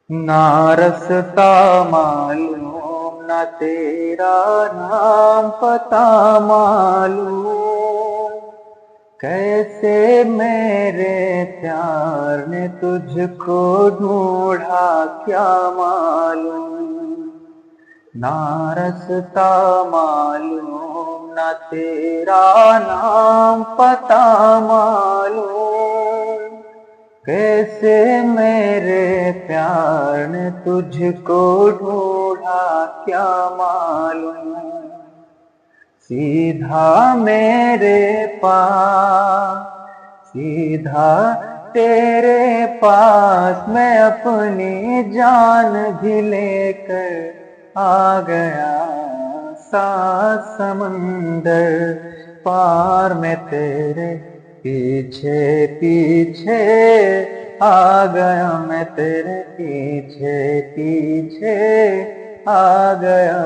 ना रास्ता मालूम ना तेरा नाम पता मालूम, कैसे मेरे प्यार ने तुझको ढूंढा क्या मालूम। ना रास्ता मालूम ना तेरा नाम पता मालूम, कैसे मेरे प्यार ने तुझको ढूंढा क्या मालूम। सीधा मेरे पास, सीधा तेरे पास, मैं अपनी जान भी लेकर आ गया। सात समंदर पार में तेरे पीछे पीछे आ गया, मैं तेरे पीछे पीछे आ गया।